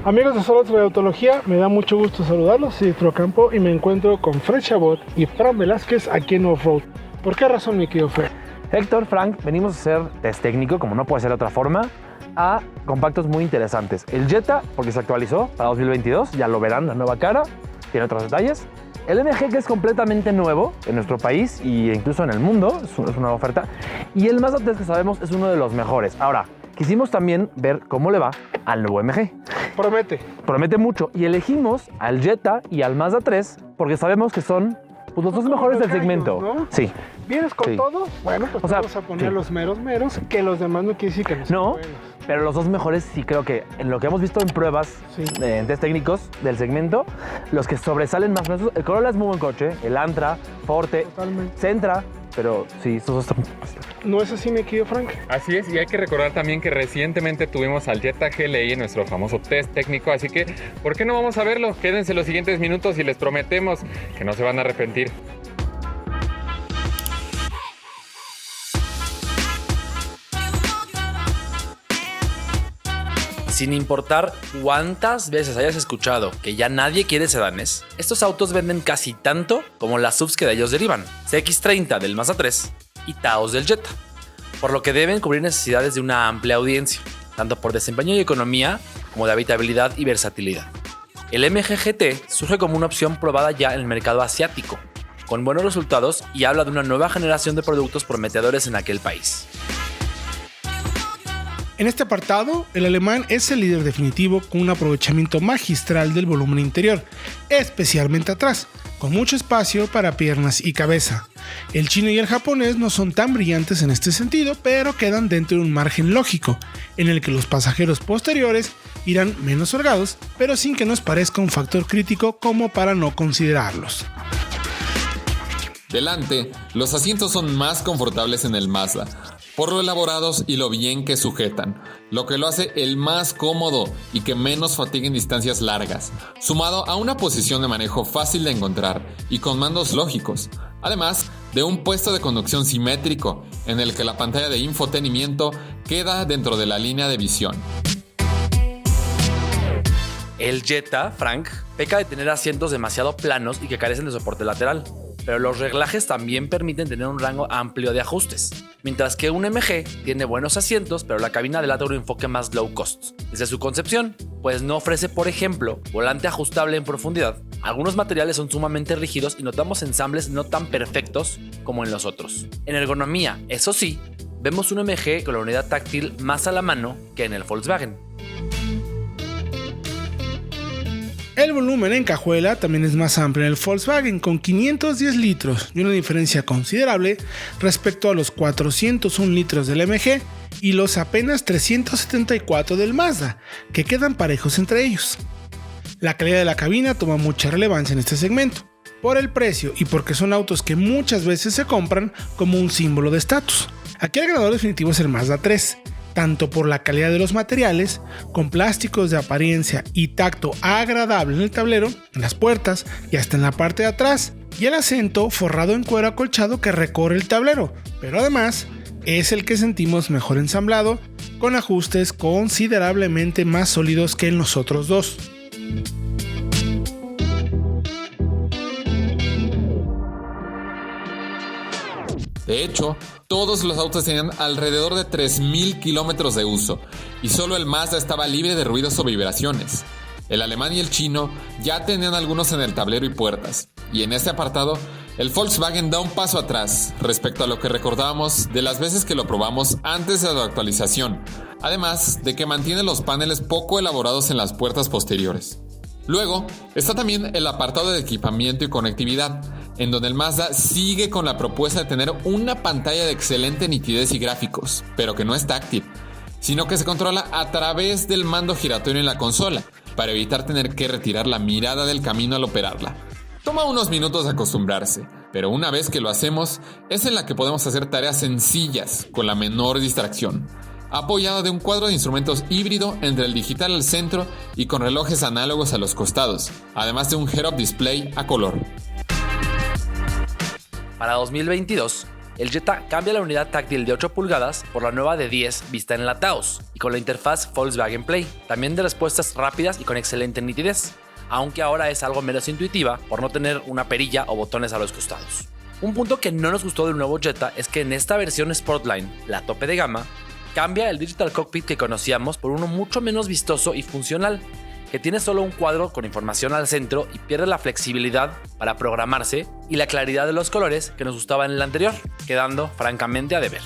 Amigos de Solo Autología, me da mucho gusto saludarlos. Soy Trocampo y me encuentro con Fred Chabot y Fran Velázquez aquí en Offroad. ¿Por qué razón, mi querido Fred? Héctor, Frank, venimos a hacer test técnico, como no puede ser de otra forma, a compactos muy interesantes. El Jetta, porque se actualizó para 2022, ya lo verán, la nueva cara, tiene otros detalles. El MG, que es completamente nuevo en nuestro país e incluso en el mundo, es una nueva oferta. Y el Mazda 3, que sabemos es uno de los mejores. Ahora, quisimos también ver cómo le va al nuevo MG. Promete mucho. Y elegimos al Jetta y al Mazda 3 porque sabemos que son pues, los dos mejores del segmento. ¿No? Sí. ¿Vienes con sí. todo? Bueno, pues vamos a poner los meros, que los demás no quiere decir que no sean buenos. Pero los dos mejores sí creo que en lo que hemos visto en pruebas, en test técnicos del segmento, los que sobresalen más. El Corolla es muy buen coche, el Antra, Forte, Sentra, pero sí, estos dos están... ¿No es así, mi querido Frank? Así es, y hay que recordar también que recientemente tuvimos al Jetta GLI en nuestro famoso test técnico, así que ¿por qué no vamos a verlo? Quédense los siguientes minutos y les prometemos que no se van a arrepentir. Sin importar cuántas veces hayas escuchado que ya nadie quiere sedanes, estos autos venden casi tanto como las SUVs que de ellos derivan, CX-30 del Mazda 3 y Taos del Jetta, por lo que deben cubrir necesidades de una amplia audiencia, tanto por desempeño y economía como de habitabilidad y versatilidad. El MG GT surge como una opción probada ya en el mercado asiático, con buenos resultados y habla de una nueva generación de productos prometedores en aquel país. En este apartado, el alemán es el líder definitivo con un aprovechamiento magistral del volumen interior, especialmente atrás, con mucho espacio para piernas y cabeza. El chino y el japonés no son tan brillantes en este sentido, pero quedan dentro de un margen lógico, en el que los pasajeros posteriores irán menos holgados, pero sin que nos parezca un factor crítico como para no considerarlos. Delante, los asientos son más confortables en el Mazda, por lo elaborados y lo bien que sujetan, lo que lo hace el más cómodo y que menos fatiga en distancias largas, sumado a una posición de manejo fácil de encontrar y con mandos lógicos, además de un puesto de conducción simétrico en el que la pantalla de infotenimiento queda dentro de la línea de visión. El Jetta, Frank, peca de tener asientos demasiado planos y que carecen de soporte lateral, pero los reglajes también permiten tener un rango amplio de ajustes, mientras que un MG tiene buenos asientos, pero la cabina delata un enfoque más low cost desde su concepción, pues no ofrece, por ejemplo, volante ajustable en profundidad. Algunos materiales son sumamente rígidos y notamos ensambles no tan perfectos como en los otros. En ergonomía, eso sí, vemos un MG con la unidad táctil más a la mano que en el Volkswagen. El volumen en cajuela también es más amplio en el Volkswagen, con 510 litros y una diferencia considerable respecto a los 401 litros del MG y los apenas 374 del Mazda, que quedan parejos entre ellos. La calidad de la cabina toma mucha relevancia en este segmento, por el precio y porque son autos que muchas veces se compran como un símbolo de estatus. Aquí el ganador definitivo es el Mazda 3, tanto por la calidad de los materiales, con plásticos de apariencia y tacto agradable en el tablero, en las puertas y hasta en la parte de atrás, y el asiento forrado en cuero acolchado que recorre el tablero, pero además es el que sentimos mejor ensamblado, con ajustes considerablemente más sólidos que en los otros dos. De hecho, todos los autos tenían alrededor de 3.000 kilómetros de uso y solo el Mazda estaba libre de ruidos o vibraciones. El alemán y el chino ya tenían algunos en el tablero y puertas, y en este apartado, el Volkswagen da un paso atrás respecto a lo que recordábamos de las veces que lo probamos antes de la actualización, además de que mantiene los paneles poco elaborados en las puertas posteriores. Luego, está también el apartado de equipamiento y conectividad, en donde el Mazda sigue con la propuesta de tener una pantalla de excelente nitidez y gráficos, pero que no es táctil, sino que se controla a través del mando giratorio en la consola, para evitar tener que retirar la mirada del camino al operarla. Toma unos minutos acostumbrarse, pero una vez que lo hacemos, es en la que podemos hacer tareas sencillas con la menor distracción, apoyada de un cuadro de instrumentos híbrido entre el digital al centro y con relojes análogos a los costados, además de un head-up display a color. Para 2022, el Jetta cambia la unidad táctil de 8 pulgadas por la nueva de 10 vista en la Taos y con la interfaz Volkswagen Play, también de respuestas rápidas y con excelente nitidez, aunque ahora es algo menos intuitiva por no tener una perilla o botones a los costados. Un punto que no nos gustó del nuevo Jetta es que en esta versión Sportline, la tope de gama, cambia el Digital Cockpit que conocíamos por uno mucho menos vistoso y funcional, que tiene solo un cuadro con información al centro y pierde la flexibilidad para programarse y la claridad de los colores que nos gustaba en el anterior, quedando francamente a deber.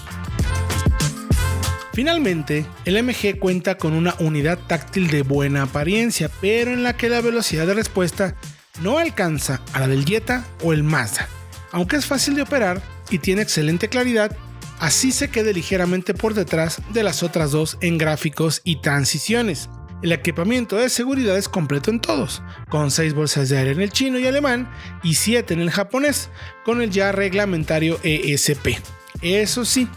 Finalmente, el MG cuenta con una unidad táctil de buena apariencia, pero en la que la velocidad de respuesta no alcanza a la del Jetta o el Mazda. Aunque es fácil de operar y tiene excelente claridad, así se queda ligeramente por detrás de las otras dos en gráficos y transiciones. El equipamiento de seguridad es completo en todos, con 6 bolsas de aire en el chino y alemán y 7 en el japonés, con el ya reglamentario ESP. Eso sí,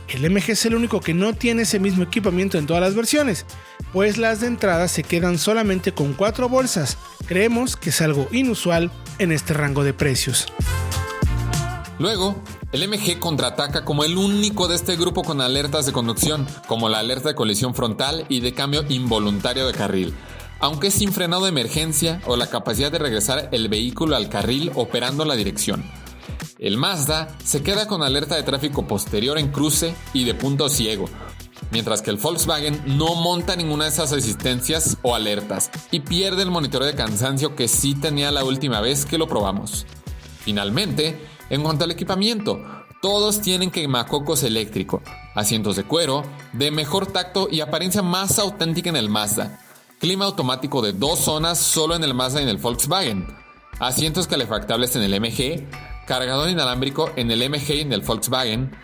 el MG es el único que no tiene ese mismo equipamiento en todas las versiones, pues las de entrada se quedan solamente con 4 bolsas. Creemos que es algo inusual en este rango de precios. Luego, el MG contraataca como el único de este grupo con alertas de conducción, como la alerta de colisión frontal y de cambio involuntario de carril, aunque sin frenado de emergencia o la capacidad de regresar el vehículo al carril operando la dirección. El Mazda se queda con alerta de tráfico posterior en cruce y de punto ciego, mientras que el Volkswagen no monta ninguna de esas asistencias o alertas y pierde el monitoreo de cansancio que sí tenía la última vez que lo probamos. Finalmente, en cuanto al equipamiento, todos tienen quemacocos eléctrico, asientos de cuero, de mejor tacto y apariencia más auténtica en el Mazda, clima automático de 2 zonas solo en el Mazda y en el Volkswagen, asientos calefactables en el MG, cargador inalámbrico en el MG y en el Volkswagen,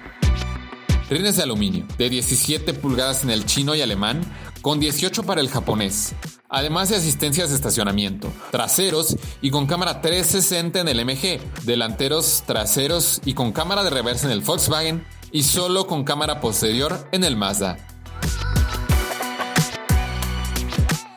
rines de aluminio de 17 pulgadas en el chino y alemán, con 18 para el japonés, además de asistencias de estacionamiento, traseros y con cámara 360 en el MG, delanteros, traseros y con cámara de reversa en el Volkswagen y solo con cámara posterior en el Mazda.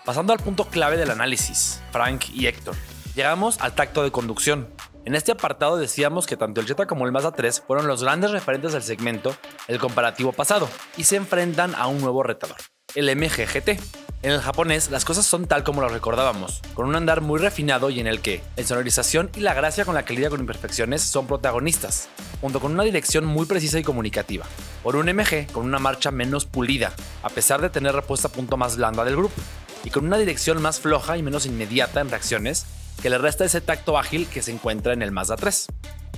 Pasando al punto clave del análisis, Frank y Héctor, llegamos al tacto de conducción. En este apartado decíamos que tanto el Jetta como el Mazda 3 fueron los grandes referentes del segmento el comparativo pasado y se enfrentan a un nuevo retador, el MG GT. En el japonés las cosas son tal como lo recordábamos, con un andar muy refinado y en el que la sonorización y la gracia con la que lidia con imperfecciones son protagonistas, junto con una dirección muy precisa y comunicativa, por un MG con una marcha menos pulida, a pesar de tener repuesta a punto más blanda del grupo, y con una dirección más floja y menos inmediata en reacciones, que le resta ese tacto ágil que se encuentra en el Mazda 3.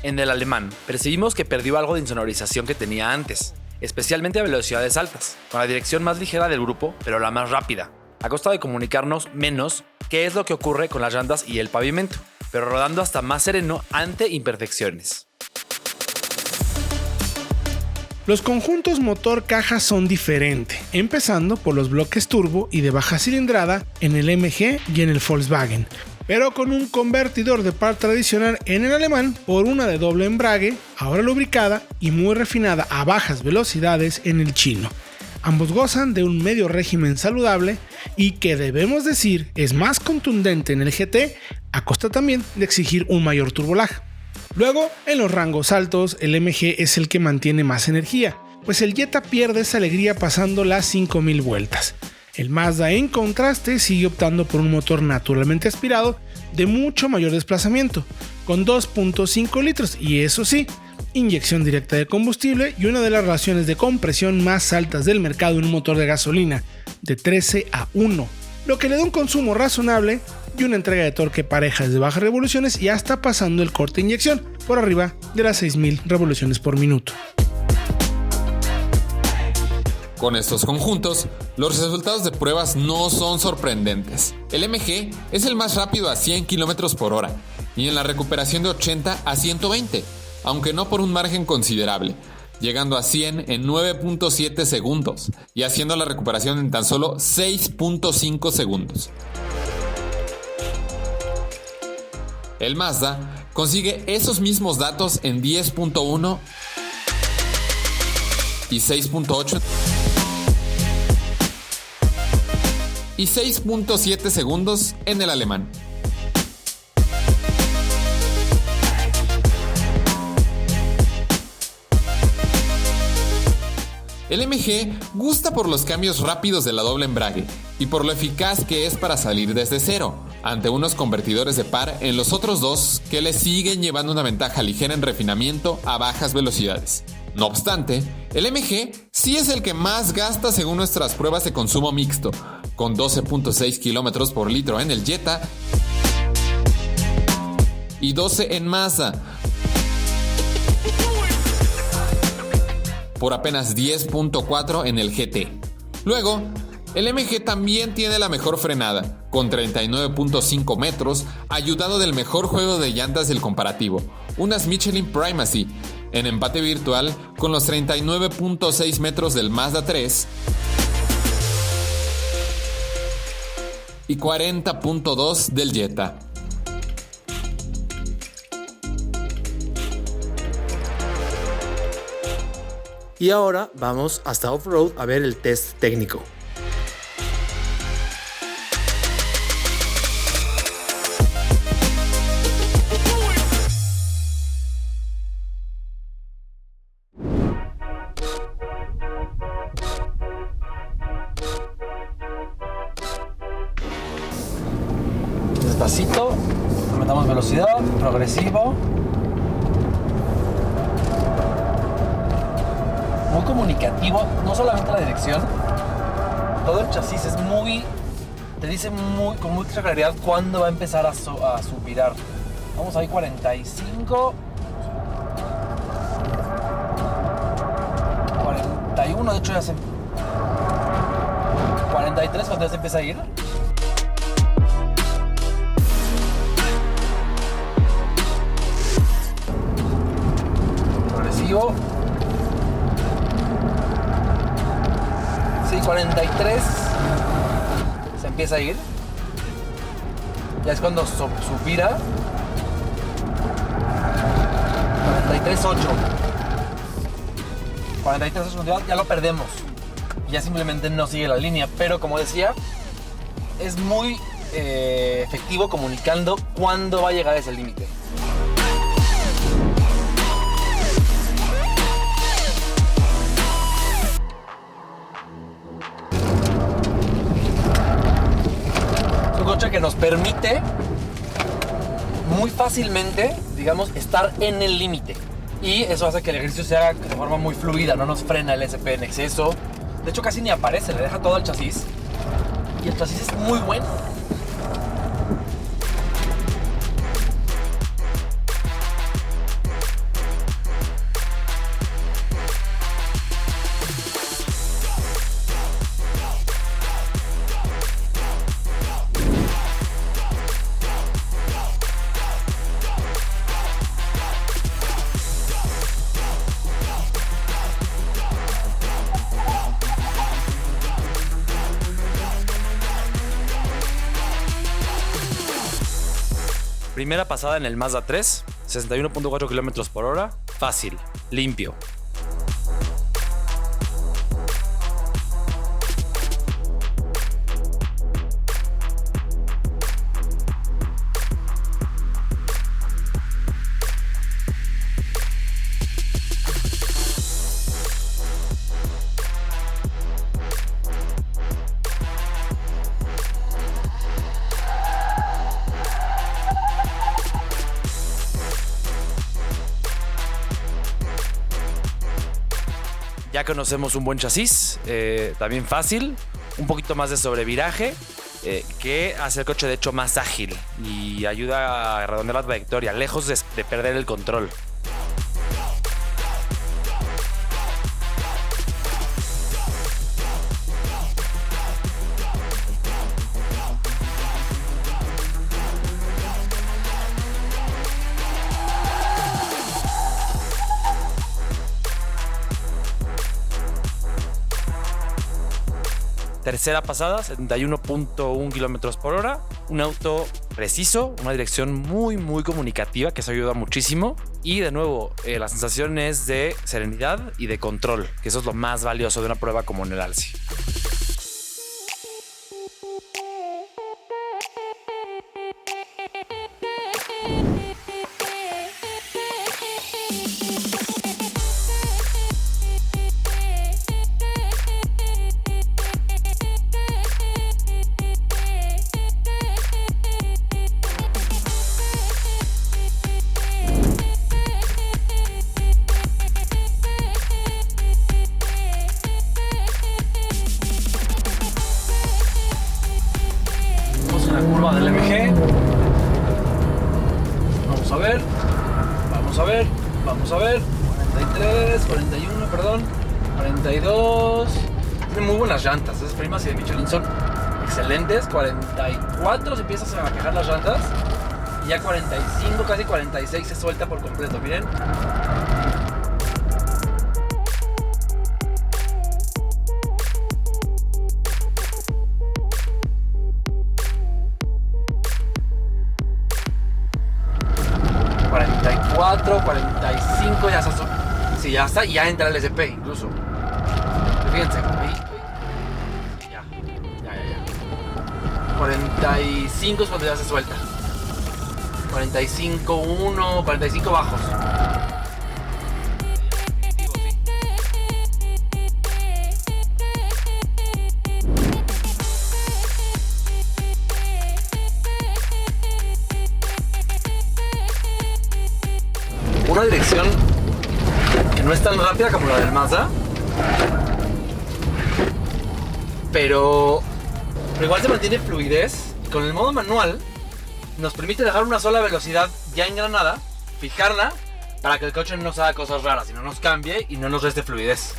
En el alemán, percibimos que perdió algo de insonorización que tenía antes, especialmente a velocidades altas, con la dirección más ligera del grupo, pero la más rápida, a costa de comunicarnos menos qué es lo que ocurre con las llantas y el pavimento, pero rodando hasta más sereno ante imperfecciones. Los conjuntos motor-caja son diferentes, empezando por los bloques turbo y de baja cilindrada en el MG y en el Volkswagen, pero con un convertidor de par tradicional en el alemán por una de doble embrague, ahora lubricada y muy refinada a bajas velocidades en el chino. Ambos gozan de un medio régimen saludable y que debemos decir es más contundente en el GT a costa también de exigir un mayor turbolag. Luego, en los rangos altos, el MG es el que mantiene más energía, pues el Jetta pierde esa alegría pasando las 5000 vueltas. El Mazda, en contraste, sigue optando por un motor naturalmente aspirado de mucho mayor desplazamiento, con 2.5 litros y eso sí, inyección directa de combustible y una de las relaciones de compresión más altas del mercado en un motor de gasolina, de 13:1, lo que le da un consumo razonable y una entrega de torque pareja de bajas revoluciones y hasta pasando el corte de inyección por arriba de las 6000 revoluciones por minuto. Con estos conjuntos, los resultados de pruebas no son sorprendentes. El MG es el más rápido a 100 km por hora y en la recuperación de 80 a 120, aunque no por un margen considerable, llegando a 100 en 9.7 segundos y haciendo la recuperación en tan solo 6.5 segundos. El Mazda consigue esos mismos datos en 10.1 y 6.8 y 6.7 segundos en el alemán. El MG gusta por los cambios rápidos de la doble embrague y por lo eficaz que es para salir desde cero, ante unos convertidores de par en los otros dos que le siguen llevando una ventaja ligera en refinamiento a bajas velocidades. No obstante, el MG sí es el que más gasta según nuestras pruebas de consumo mixto, con 12.6 km por litro en el Jetta y 12 en Mazda, por apenas 10.4 en el GT. Luego, el MG también tiene la mejor frenada, con 39.5 metros, ayudado del mejor juego de llantas del comparativo, unas Michelin Primacy, en empate virtual con los 39.6 metros del Mazda 3 y 40.2 del Jetta. Y ahora vamos hasta off-road a ver el test técnico. Despacito, aumentamos velocidad, progresivo. Muy comunicativo, no solamente la dirección, todo el chasis es muy, te dice con mucha claridad cuándo va a empezar a suspirar. Vamos ahí 45, 41, de hecho ya 43 cuando ya se empieza a ir. Progresivo. 43 se empieza a ir, ya es cuando suspira. 43.8 ya lo perdemos, ya simplemente no sigue la línea, pero como decía, es muy efectivo comunicando cuándo va a llegar ese límite. Que nos permite muy fácilmente, digamos, estar en el límite, y eso hace que el ejercicio se haga de forma muy fluida, no nos frena el SP en exceso, de hecho casi ni aparece, le deja todo al chasis y el chasis es muy bueno. Primera pasada en el Mazda 3, 61.4 km por hora, fácil, limpio. Ya conocemos un buen chasis, también fácil, un poquito más de sobreviraje, que hace el coche de hecho más ágil y ayuda a redondear la trayectoria, lejos de perder el control. Tercera pasada, 71.1 km por hora. Un auto preciso, una dirección muy comunicativa que eso ayuda muchísimo. Y de nuevo, la sensación es de serenidad y de control, que eso es lo más valioso de una prueba como en el Alsi. Vamos a ver. 43, 41, perdón. 42. Tiene muy buenas llantas. Esas primas y de Michelin son excelentes. 44 se empiezan a quejar las llantas. Y ya 45, casi 46 se suelta por completo. Miren. ...44, 45, ya está... Sí, ya está, y ya entra el SP incluso. Fíjense, ahí... Ya. 45 es cuando ya se suelta. 45, 1, 45 bajos. Una dirección que no es tan rápida como la del Mazda, pero igual se mantiene fluidez. Y con el modo manual nos permite dejar una sola velocidad ya engranada, fijarla para que el coche no nos haga cosas raras y no nos cambie y no nos reste fluidez.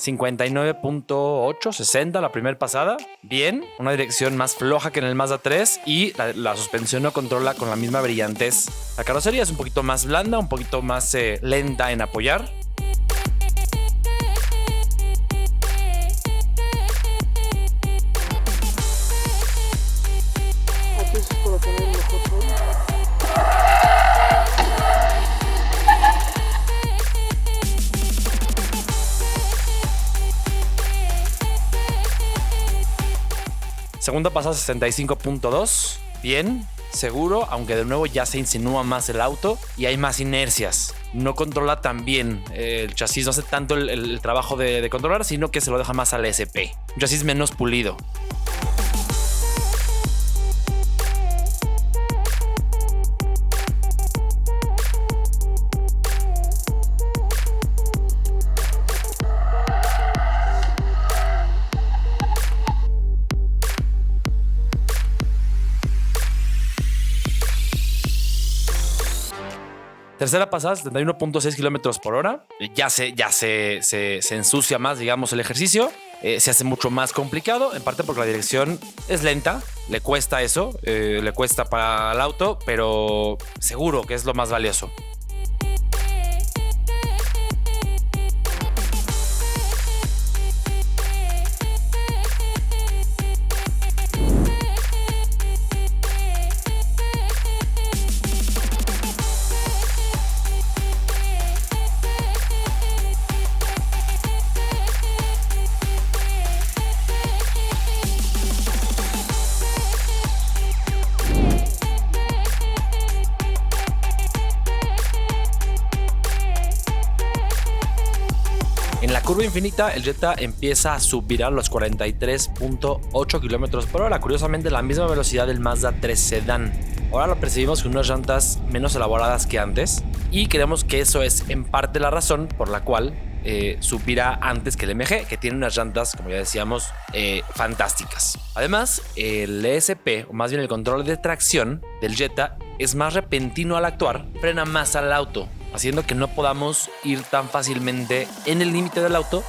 ...59.8, 60 la primera pasada. Bien, una dirección más floja que en el Mazda 3 y la suspensión no controla con la misma brillantez. La carrocería es un poquito más blanda, un poquito más lenta en apoyar. Aquí es para tener mejor forma. Segunda pasada 65.2, bien, seguro, aunque de nuevo ya se insinúa más el auto y hay más inercias. No controla tan bien el chasis, no hace tanto el trabajo de controlar, sino que se lo deja más al SP. Un chasis menos pulido. Tercera pasada, 71.6 kilómetros por hora. Ya se ensucia más, digamos, el ejercicio. Se hace mucho más complicado, en parte porque la dirección es lenta. Le cuesta eso, le cuesta para el auto, pero seguro que es lo más valioso. En la curva infinita, el Jetta empieza a subir a los 43.8 kilómetros por hora, curiosamente la misma velocidad del Mazda 3 Sedan. Ahora lo percibimos con unas llantas menos elaboradas que antes y creemos que eso es en parte la razón por la cual subirá antes que el MG, que tiene unas llantas, como ya decíamos, fantásticas. Además, el ESP, o más bien el control de tracción del Jetta, es más repentino al actuar, frena más al auto, haciendo que no podamos ir tan fácilmente en el límite del auto,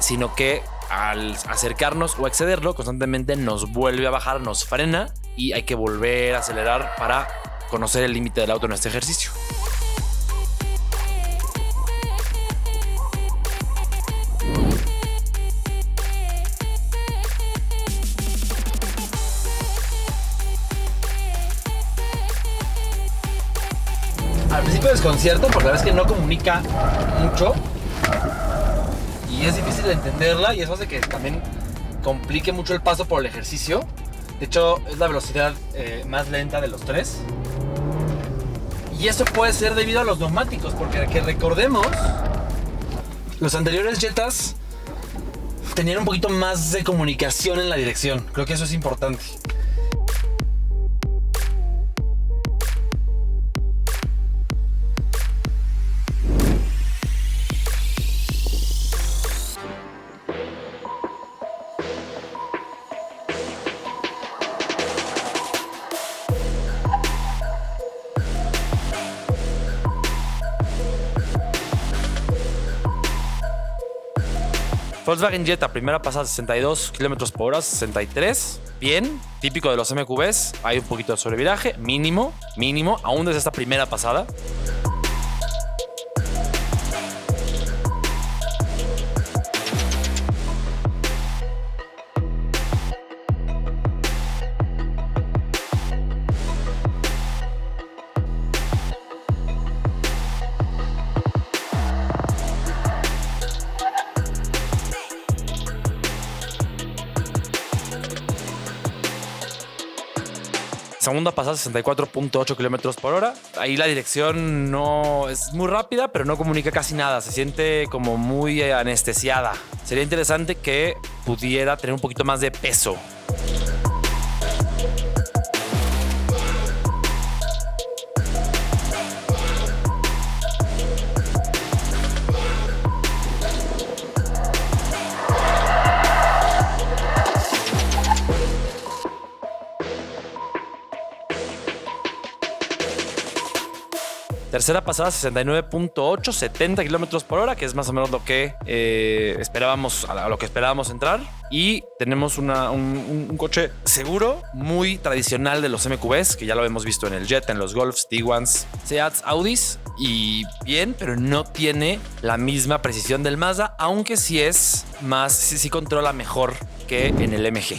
sino que al acercarnos o excederlo constantemente nos vuelve a bajar, nos frena y hay que volver a acelerar para conocer el límite del auto en este ejercicio. Al principio desconcierto porque la verdad es que no comunica mucho y es difícil de entenderla y eso hace que también complique mucho el paso por el ejercicio. De hecho, es la velocidad más lenta de los tres. Y eso puede ser debido a los neumáticos, porque que recordemos, los anteriores Jettas tenían un poquito más de comunicación en la dirección. Creo que eso es importante. Volkswagen Jetta, primera pasada 62 km por hora, 63. Bien, típico de los MQBs. Hay un poquito de sobreviraje, mínimo, aún desde esta primera pasada. Segunda pasada 64.8 km por hora. Ahí la dirección no es muy rápida, pero no comunica casi nada. Se siente como muy anestesiada. Sería interesante que pudiera tener un poquito más de peso. Tercera pasada 69.8, 70 kilómetros por hora, que es más o menos lo que esperábamos, a lo que esperábamos entrar. Y tenemos un coche seguro, muy tradicional de los MQBs, que ya lo hemos visto en el Jetta, en los Golfs, Tiguans, Seats, Audis. Y bien, pero no tiene la misma precisión del Mazda, aunque sí es más, sí controla mejor que en el MG.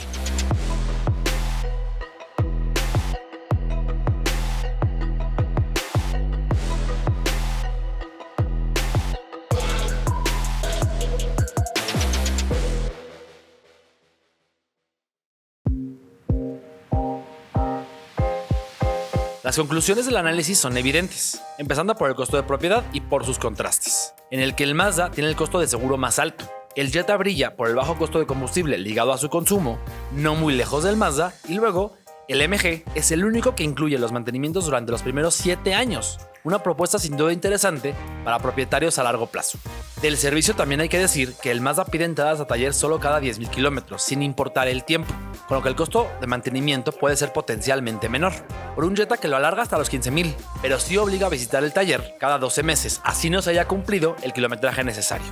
Las conclusiones del análisis son evidentes, empezando por el costo de propiedad y por sus contrastes, en el que el Mazda tiene el costo de seguro más alto. El Jetta brilla por el bajo costo de combustible ligado a su consumo, no muy lejos del Mazda, y luego el MG es el único que incluye los mantenimientos durante los primeros 7 años, una propuesta sin duda interesante para propietarios a largo plazo. Del servicio también hay que decir que el Mazda pide entradas a taller solo cada 10,000 kilómetros, sin importar el tiempo, con lo que el costo de mantenimiento puede ser potencialmente menor. Por un Jetta que lo alarga hasta los 15,000, pero sí obliga a visitar el taller cada 12 meses, así no se haya cumplido el kilometraje necesario.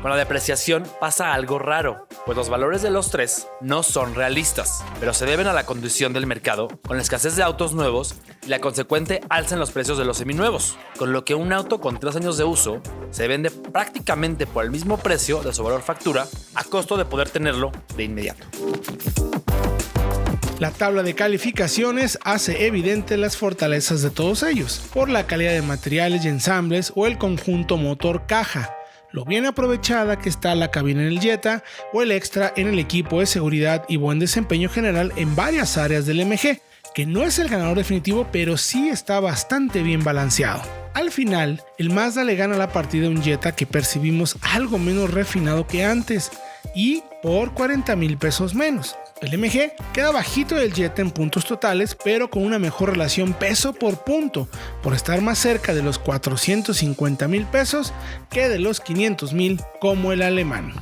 Con la depreciación pasa algo raro, pues los valores de los tres no son realistas, pero se deben a la condición del mercado, con la escasez de autos nuevos y la consecuente alza en los precios de los seminuevos, con lo que un auto con 3 años de uso se vende prácticamente por el mismo precio de su valor factura, a costo de poder tenerlo de inmediato. La tabla de calificaciones hace evidente las fortalezas de todos ellos, por la calidad de materiales y ensambles o el conjunto motor-caja, lo bien aprovechada que está la cabina en el Jetta o el extra en el equipo de seguridad y buen desempeño general en varias áreas del MG, que no es el ganador definitivo, pero sí está bastante bien balanceado. Al final, el Mazda le gana la partida a un Jetta que percibimos algo menos refinado que antes y por 40,000 pesos menos. El MG queda bajito del Jetta en puntos totales, pero con una mejor relación peso por punto, por estar más cerca de los 450,000 pesos que de los 500,000 como el alemán.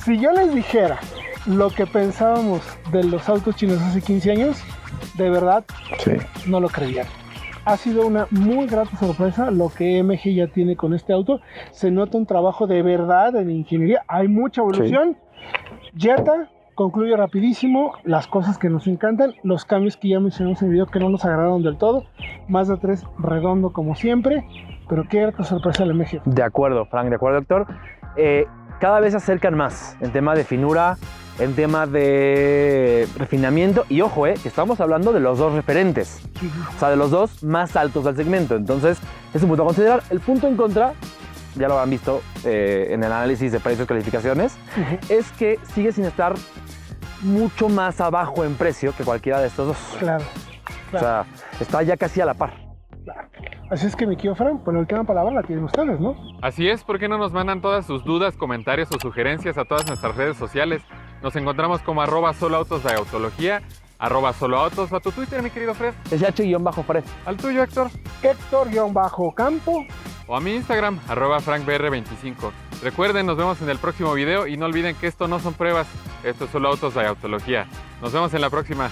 Si yo les dijera lo que pensábamos de los autos chinos hace 15 años, de verdad, no lo creían. Ha sido una muy grata sorpresa lo que MG ya tiene con este auto. Se nota un trabajo de verdad en ingeniería. Hay mucha evolución. Jetta Concluyo rapidísimo las cosas que nos encantan, los cambios que ya mencionamos en el video que no nos agradaron del todo. Mazda 3 redondo como siempre, pero qué harta sorpresa el MG. De acuerdo, Frank, de acuerdo, Héctor. Cada vez se acercan más en tema de finura, en tema de refinamiento. Y ojo, que estamos hablando de los dos referentes. O sea, de los dos más altos del segmento. Entonces, es un punto a considerar. El punto en contra, ya lo han visto en el análisis de precios y calificaciones, es que sigue sin estar mucho más abajo en precio que cualquiera de estos dos. Claro. O sea, está ya casi a la par. Claro. Así es que, mi querido Fran, pues la última palabra la tienen ustedes, ¿no? Así es, ¿por qué no nos mandan todas sus dudas, comentarios o sugerencias a todas nuestras redes sociales? Nos encontramos como @soloautos de autología, @soloautos, o a tu Twitter, mi querido Fred. Es H-Fred. Al tuyo, Héctor. Héctor-Campo. O a mi Instagram, @FrankBR25. Recuerden, nos vemos en el próximo video y no olviden que esto no son pruebas, esto es solo autos de autología. Nos vemos en la próxima.